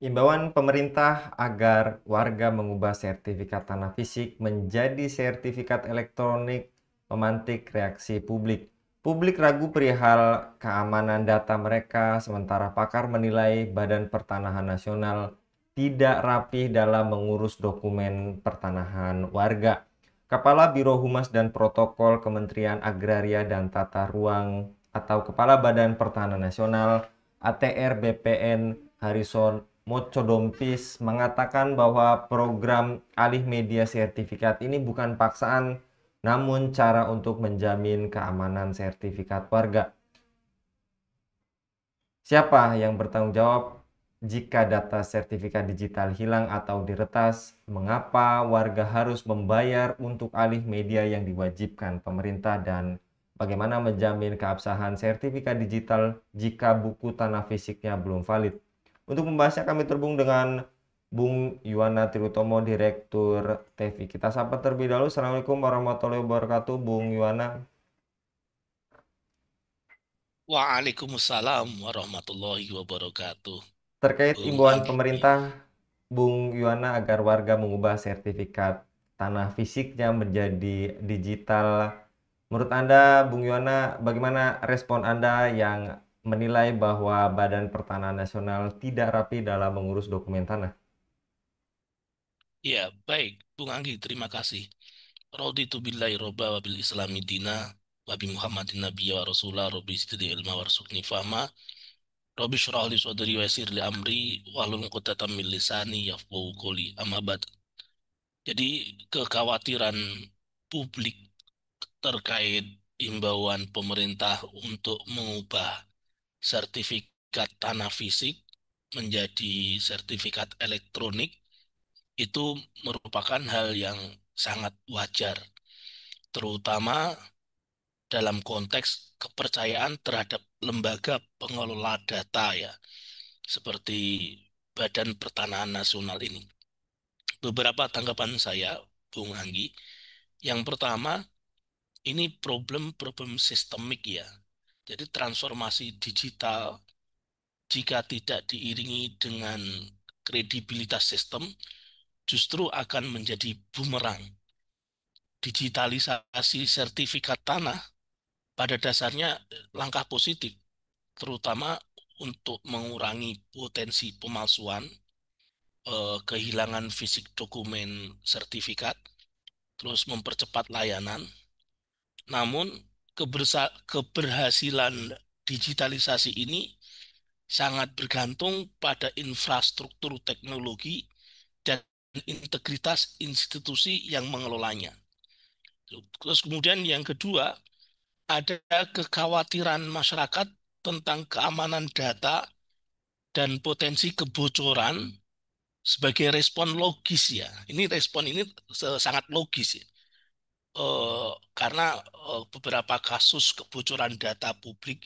Imbauan pemerintah agar warga mengubah sertifikat tanah fisik menjadi sertifikat elektronik memantik reaksi publik. Publik ragu perihal keamanan data mereka, sementara pakar menilai Badan Pertanahan Nasional tidak rapih dalam mengurus dokumen pertanahan warga. Kepala Biro Humas dan Protokol Kementerian Agraria dan Tata Ruang atau Kepala Badan Pertanahan Nasional ATR BPN Harrison Mochodompis mengatakan bahwa program alih media sertifikat ini bukan paksaan, namun cara untuk menjamin keamanan sertifikat warga. Siapa yang bertanggung jawab jika data sertifikat digital hilang atau diretas? Mengapa warga harus membayar untuk alih media yang diwajibkan pemerintah? Dan bagaimana menjamin keabsahan sertifikat digital jika buku tanah fisiknya belum valid? Untuk membahasnya kami terhubung dengan Bung Yuwana Triutomo, Direktur TEVI. Kita sapa terlebih dahulu. Assalamualaikum warahmatullahi wabarakatuh, Bung Yuwana. Waalaikumsalam warahmatullahi wabarakatuh. Terkait Bung imbauan Anggi. pemerintah, Bung Yuwana, agar warga mengubah sertifikat tanah fisiknya menjadi digital. Menurut Anda, Bung Yuwana, bagaimana respon Anda yang menilai bahwa Badan Pertanahan Nasional tidak rapi dalam mengurus dokumen tanah? Ya, baik, Bung Anggi, terima kasih. Raditu billahi robba wa bil islami dina wa bi Muhammadin nabiyya wa rasulah rabbi zidni ilma warzuqni fahma rabbi syrah li sadri wa yassir li amri wahlul 'uqdatam min lisani yafqahu qawli amma ba'd. Jadi kekhawatiran publik terkait imbauan pemerintah untuk mengubah sertifikat tanah fisik menjadi sertifikat elektronik itu merupakan hal yang sangat wajar, terutama dalam konteks kepercayaan terhadap lembaga pengelola data ya, seperti Badan Pertanahan Nasional ini. Beberapa tanggapan saya, Bung Anggi. Yang pertama, ini problem-problem sistemik ya. Jadi transformasi digital jika tidak diiringi dengan kredibilitas sistem justru akan menjadi bumerang. Digitalisasi sertifikat tanah pada dasarnya langkah positif, terutama untuk mengurangi potensi pemalsuan, kehilangan fisik dokumen sertifikat, terus mempercepat layanan. Namun keberhasilan digitalisasi ini sangat bergantung pada infrastruktur teknologi dan integritas institusi yang mengelolanya. Terus kemudian yang kedua, ada kekhawatiran masyarakat tentang keamanan data dan potensi kebocoran sebagai respon logis ya. Ini respon ini sangat logis ya. Karena beberapa kasus kebocoran data publik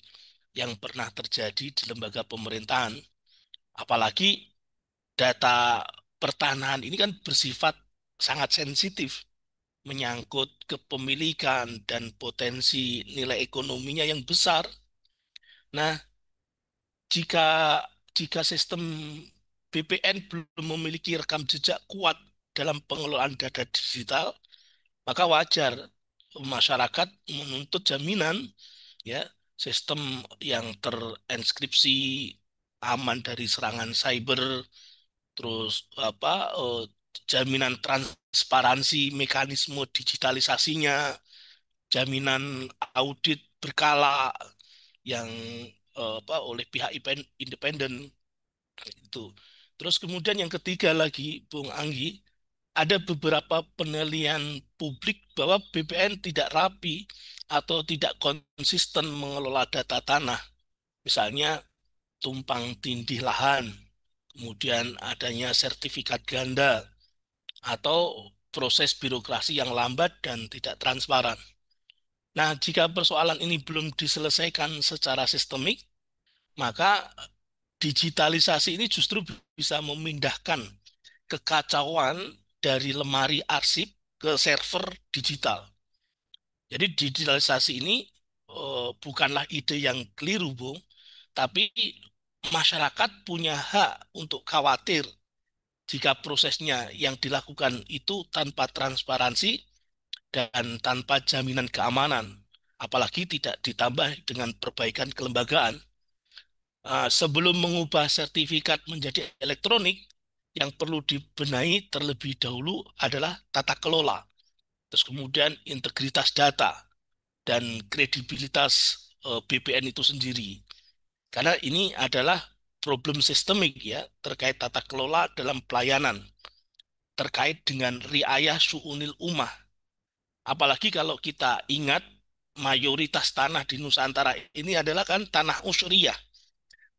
yang pernah terjadi di lembaga pemerintahan, apalagi data pertanahan ini kan bersifat sangat sensitif, menyangkut kepemilikan dan potensi nilai ekonominya yang besar. Nah, jika jika sistem BPN belum memiliki rekam jejak kuat dalam pengelolaan data digital, maka wajar masyarakat menuntut jaminan ya, sistem yang terenskripsi, aman dari serangan cyber, terus jaminan transparansi mekanisme digitalisasinya, jaminan audit berkala yang oleh pihak independen itu. Terus kemudian yang ketiga lagi, Bung Anggi, ada beberapa penilaian publik bahwa BPN tidak rapi atau tidak konsisten mengelola data tanah. Misalnya tumpang tindih lahan, kemudian adanya sertifikat ganda, atau proses birokrasi yang lambat dan tidak transparan. Nah, jika persoalan ini belum diselesaikan secara sistemik, maka digitalisasi ini justru bisa memindahkan kekacauan dari lemari arsip ke server digital. Jadi digitalisasi ini bukanlah ide yang keliru, Bung, tapi masyarakat punya hak untuk khawatir jika prosesnya yang dilakukan itu tanpa transparansi dan tanpa jaminan keamanan, apalagi tidak ditambah dengan perbaikan kelembagaan. Sebelum mengubah sertifikat menjadi elektronik, yang perlu dibenahi terlebih dahulu adalah tata kelola, terus kemudian integritas data dan kredibilitas BPN itu sendiri. Karena ini adalah problem sistemik ya terkait tata kelola dalam pelayanan, terkait dengan riayah su'unil ummah. Apalagi kalau kita ingat mayoritas tanah di Nusantara ini adalah kan tanah usyriyah,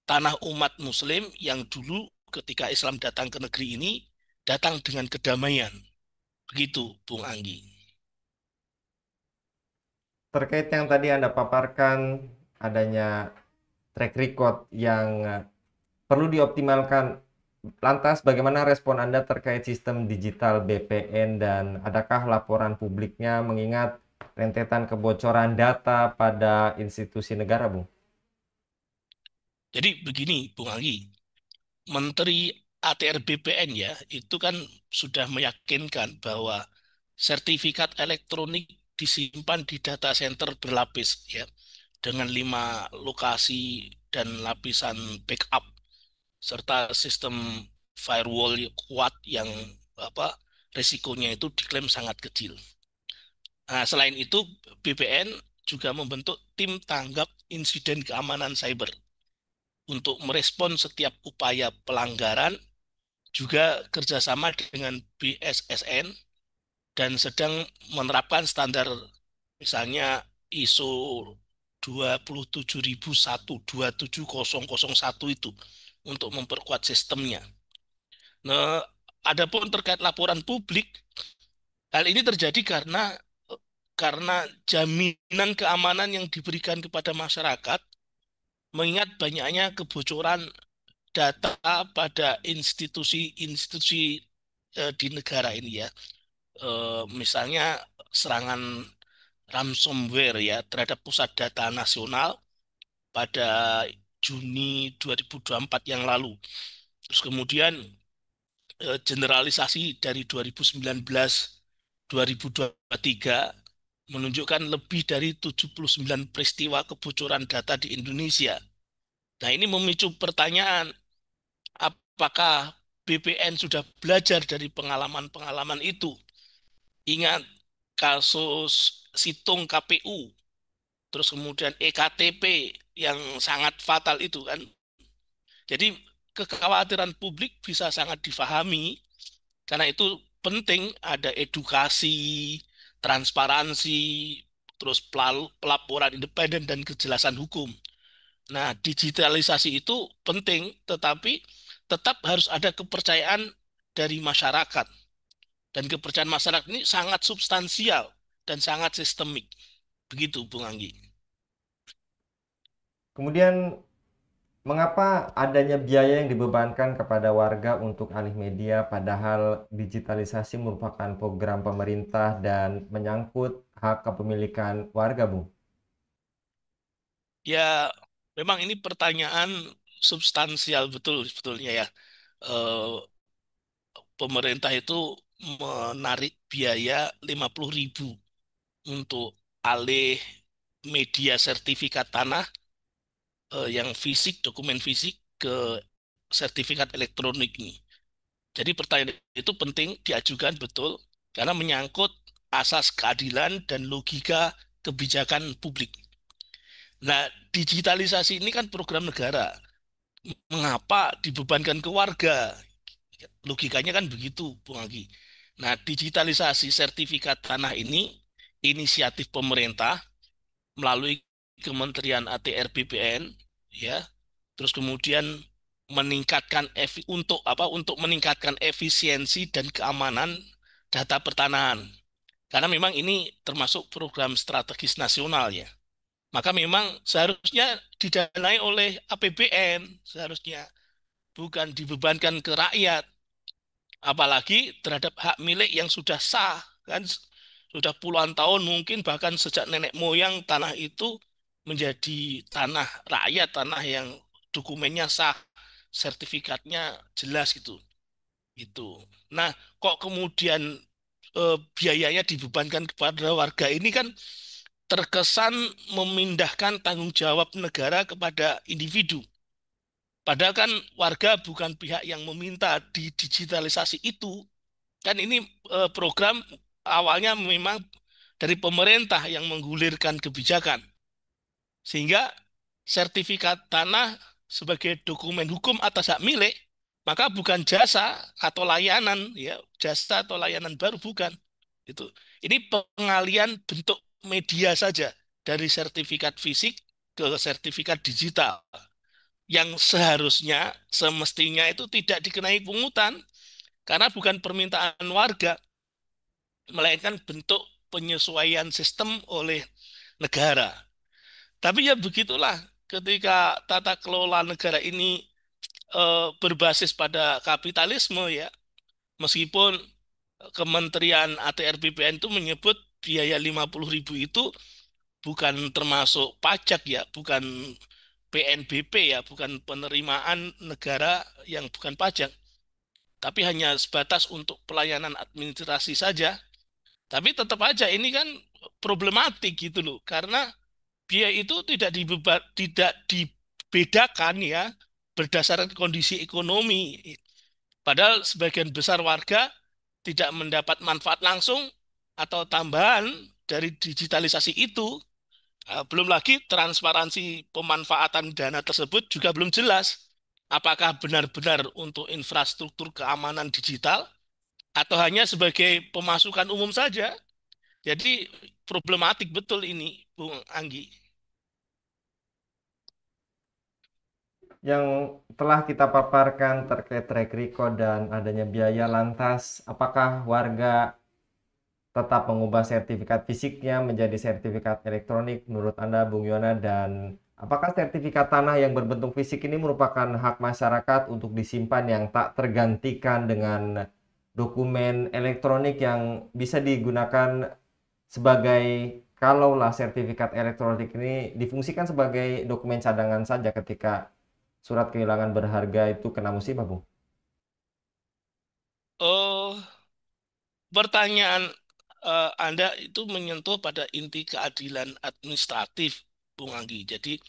tanah umat muslim yang dulu ketika Islam datang ke negeri ini datang dengan kedamaian. Begitu, Bung Anggi. Terkait yang tadi Anda paparkan, adanya track record yang perlu dioptimalkan. Lantas, bagaimana respon Anda terkait sistem digital BPN dan adakah laporan publiknya mengingat rentetan kebocoran data pada institusi negara, Bung? Jadi begini, Bung Anggi, Menteri ATR BPN ya, itu kan sudah meyakinkan bahwa sertifikat elektronik disimpan di data center berlapis ya, dengan 5 lokasi dan lapisan backup serta sistem firewall kuat yang apa risikonya itu diklaim sangat kecil. Nah, selain itu, BPN juga membentuk tim tanggap insiden keamanan cyber untuk merespon setiap upaya pelanggaran, juga kerjasama dengan BSSN dan sedang menerapkan standar misalnya ISO 27001 itu untuk memperkuat sistemnya. Nah, adapun terkait laporan publik, hal ini terjadi karena jaminan keamanan yang diberikan kepada masyarakat, mengingat banyaknya kebocoran data pada institusi-institusi di negara ini ya. Misalnya serangan ransomware ya terhadap pusat data nasional pada Juni 2024 yang lalu. Terus kemudian generalisasi dari 2019-2023 menunjukkan lebih dari 79 peristiwa kebocoran data di Indonesia. Nah, ini memicu pertanyaan, apakah BPN sudah belajar dari pengalaman-pengalaman itu? Ingat kasus situng KPU, terus kemudian EKTP yang sangat fatal itu kan. Jadi kekhawatiran publik bisa sangat difahami. Karena itu penting ada edukasi, transparansi, terus pelaporan independen dan kejelasan hukum. Nah, digitalisasi itu penting, tetapi tetap harus ada kepercayaan dari masyarakat. Dan kepercayaan masyarakat ini sangat substansial dan sangat sistemik. Begitu, Bung Anggi. Kemudian, mengapa adanya biaya yang dibebankan kepada warga untuk alih media, padahal digitalisasi merupakan program pemerintah dan menyangkut hak kepemilikan warga, Bung? Ya, memang ini pertanyaan substansial betul sebetulnya ya. Eh, Pemerintah itu menarik biaya 50.000 untuk alih media sertifikat tanah yang fisik, dokumen fisik ke sertifikat elektronik ini. Jadi pertanyaan itu penting diajukan betul karena menyangkut asas keadilan dan logika kebijakan publik. Nah, digitalisasi ini kan program negara. Mengapa dibebankan ke warga? Logikanya kan begitu, Bung Agi. Nah, digitalisasi sertifikat tanah ini inisiatif pemerintah melalui Kementerian ATR BPN ya. Terus kemudian untuk meningkatkan efisiensi dan keamanan data pertanahan. Karena memang ini termasuk program strategis nasional ya. Maka memang seharusnya didanai oleh APBN, seharusnya bukan dibebankan ke rakyat. Apalagi terhadap hak milik yang sudah sah, kan sudah puluhan tahun mungkin bahkan sejak nenek moyang tanah itu menjadi tanah rakyat, tanah yang dokumennya sah, sertifikatnya jelas gitu. Itu. Nah, kok kemudian biayanya dibebankan kepada warga ini kan terkesan memindahkan tanggung jawab negara kepada individu. Padahal kan warga bukan pihak yang meminta di digitalisasi itu. Kan ini program awalnya memang dari pemerintah yang menggulirkan kebijakan. Sehingga sertifikat tanah sebagai dokumen hukum atas hak milik, maka bukan jasa atau layanan, ya, jasa atau layanan baru bukan. Itu. Ini pengalian bentuk media saja dari sertifikat fisik ke sertifikat digital yang seharusnya semestinya itu tidak dikenai pungutan karena bukan permintaan warga, melainkan bentuk penyesuaian sistem oleh negara. Tapi ya begitulah, ketika tata kelola negara ini berbasis pada kapitalisme ya, meskipun Kementerian ATR BPN itu menyebut biaya 50.000 itu bukan termasuk pajak ya, bukan PNBP ya, bukan penerimaan negara yang bukan pajak, tapi hanya sebatas untuk pelayanan administrasi saja. Tapi tetap aja ini kan problematik gitu loh, karena biaya itu tidak dibedakan ya berdasarkan kondisi ekonomi. Padahal sebagian besar warga tidak mendapat manfaat langsung atau tambahan dari digitalisasi itu. Belum lagi transparansi pemanfaatan dana tersebut juga belum jelas. Apakah benar-benar untuk infrastruktur keamanan digital atau hanya sebagai pemasukan umum saja? Jadi problematik betul ini, Bung Anggi. Yang telah kita paparkan terkait track record dan adanya biaya, lantas apakah warga tetap mengubah sertifikat fisiknya menjadi sertifikat elektronik menurut Anda, Bung Yona? Dan apakah sertifikat tanah yang berbentuk fisik ini merupakan hak masyarakat untuk disimpan yang tak tergantikan dengan dokumen elektronik yang bisa digunakan sebagai, kalaulah sertifikat elektronik ini difungsikan sebagai dokumen cadangan saja ketika surat kehilangan berharga itu kena musibah, Bung? Oh, pertanyaan Anda itu menyentuh pada inti keadilan administratif, Bung Anggi. Jadi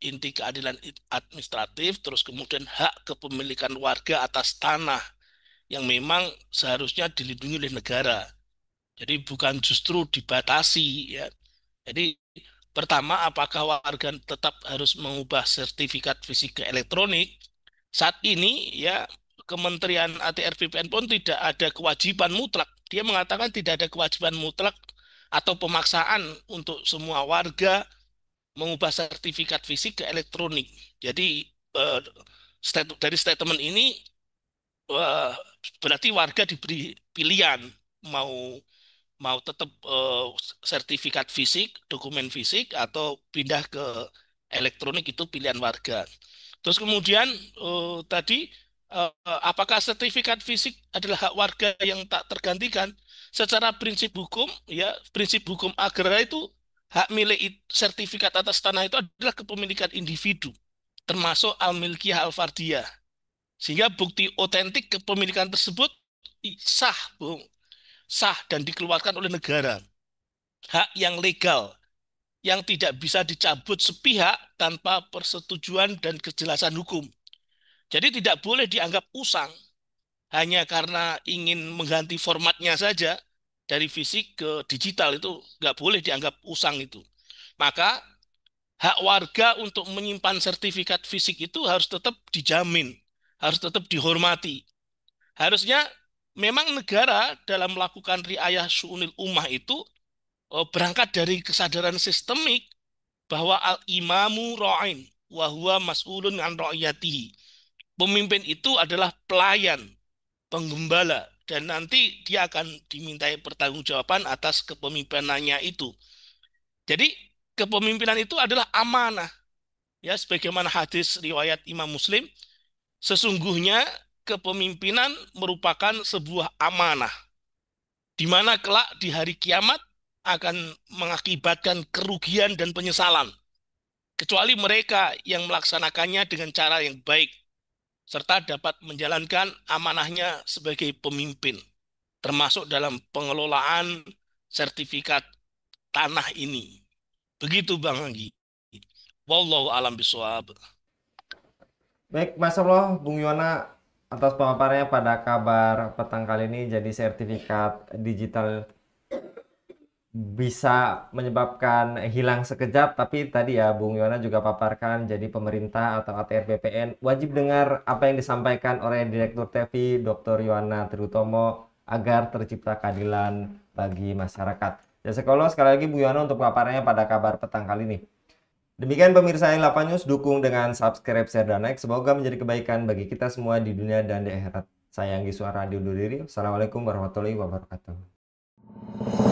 inti keadilan administratif, terus kemudian hak kepemilikan warga atas tanah yang memang seharusnya dilindungi oleh negara. Jadi bukan justru dibatasi ya. Jadi pertama, apakah warga tetap harus mengubah sertifikat fisik ke elektronik? Saat ini ya Kementerian ATR BPN pun tidak ada kewajiban mutlak. Dia mengatakan tidak ada kewajiban mutlak atau pemaksaan untuk semua warga mengubah sertifikat fisik ke elektronik. Jadi dari statement ini eh, berarti warga diberi pilihan mau mau tetap sertifikat fisik, dokumen fisik, atau pindah ke elektronik itu pilihan warga. Terus kemudian tadi apakah sertifikat fisik adalah hak warga yang tak tergantikan? Secara prinsip hukum, ya prinsip hukum agraria itu hak milik sertifikat atas tanah itu adalah kepemilikan individu, termasuk al-milkiyah al-fardiyah. Sehingga bukti otentik kepemilikan tersebut sah, Bung, sah dan dikeluarkan oleh negara. Hak yang legal yang tidak bisa dicabut sepihak tanpa persetujuan dan kejelasan hukum. Jadi tidak boleh dianggap usang hanya karena ingin mengganti formatnya saja dari fisik ke digital, itu nggak boleh dianggap usang itu. Maka hak warga untuk menyimpan sertifikat fisik itu harus tetap dijamin, harus tetap dihormati. Harusnya memang negara dalam melakukan riayah syu'unil ummah itu berangkat dari kesadaran sistemik bahwa al-imamu ra'in wa huwa mas'ulun an ra'iyatihi. Pemimpin itu adalah pelayan, penggembala, dan nanti dia akan dimintai pertanggungjawaban atas kepemimpinannya itu. Jadi kepemimpinan itu adalah amanah. Ya, sebagaimana hadis riwayat Imam Muslim, sesungguhnya kepemimpinan merupakan sebuah amanah di mana kelak di hari kiamat akan mengakibatkan kerugian dan penyesalan. kecuali mereka yang melaksanakannya dengan cara yang baik serta dapat menjalankan amanahnya sebagai pemimpin, termasuk dalam pengelolaan sertifikat tanah ini. Begitu Bang Anggi. Wallahu alam biswab. Baik, Mas Allah, Bung Yona, atas pemaparannya pada kabar petang kali ini. Jadi sertifikat digital bisa menyebabkan hilang sekejap, tapi tadi ya Bung Yona juga paparkan, jadi pemerintah atau ATR BPN wajib dengar apa yang disampaikan oleh Direktur TV Dr. Yohana Triutomo agar tercipta keadilan bagi masyarakat. Ya sekolah sekali lagi Bung Yona untuk paparannya pada kabar petang kali ini. Demikian pemirsa N8 News, dukung dengan subscribe, share, dan like. Semoga menjadi kebaikan bagi kita semua di dunia dan di akhirat. Saya Anggi Suara undur diri. Assalamualaikum warahmatullahi wabarakatuh.